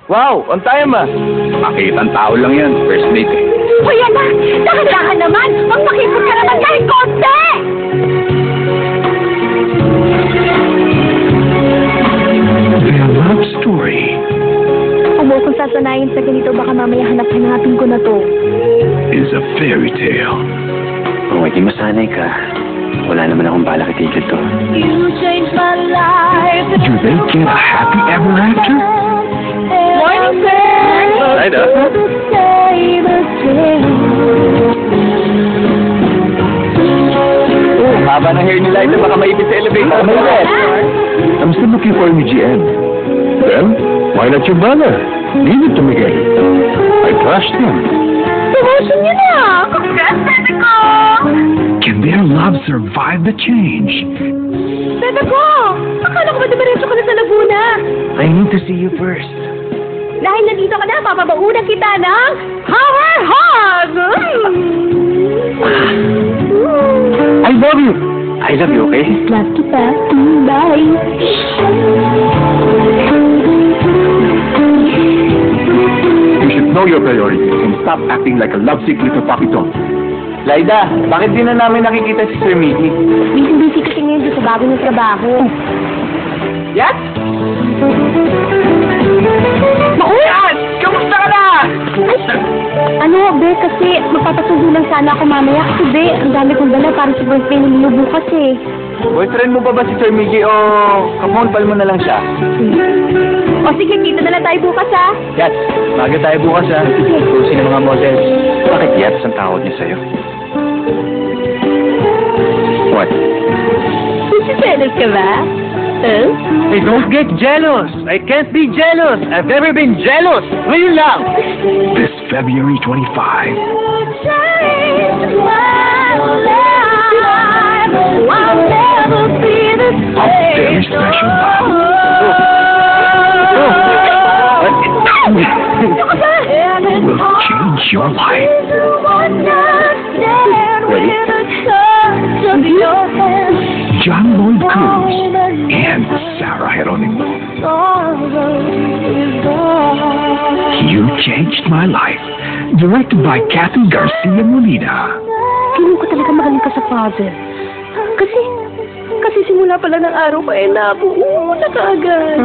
Wow, on time ah. Makitang tao lang yan. First date eh. Hoy, anak! Dahan-dahan naman! Magpakipot ka naman kahit konti! Their love story Huwag mo kung sasanayin sa ganito, baka mamaya hanap-hanapin ko na to. is a fairy tale. Kung hindi masanay ka, wala naman akong balak itigil to. You changed my life. Do they get a happy ever after? Morning, sir! Laida? Oh, haba ng hair ni Laida, baka maipit sa elevator. I'm still looking for a new GM. Well, why not your brother? Leave it to Miguel. I trust him. Promotion niyo na! Congrats, bebe ko! Can their love survive the change? Bebe ko! Akala ko ba dumiretso ka na sa Laguna? I need to see you first. Dahil nandito ka na, papabaunan kita ng Power Hug! I love you! I love you, okay? Love kita. Bye! You should know your priorities and stop acting like a lovesick little papito. Laida, bakit di na namin nakikita si Sir Mickey? Busy-busy kasi ngayon doon sa bago ng trabaho. Yes? Yan! Kamusta ka na? Ano, Be, kasi magpapasundo lang sana ako mamaya. Kasi, Be, ang dami kong dala para sa birthday ng Lilo bukas eh. Boyfriend mo ba si Sir Mickey o kamonpal mo na lang siya? O sige, kita na lang tayo bukas ha. Yes, maga tayo bukas ha. Cruising ng mga models. Bakit Yats ang tawag niya sa'yo? What? Nasiselos ka ba? Huh? Hey, don't get jealous! I can't be jealous! I've never been jealous! Ngayon lang! This February 25, a very special love. Will change your life. Ready? John Lloyd Cruz and Sarah Geronimo. You Changed My Life. Directed by Kathy Garcia Molina. Feeling ko talaga magaling ka sa father. Kasi simula pa lang ng araw ko, nabuo na kaagad.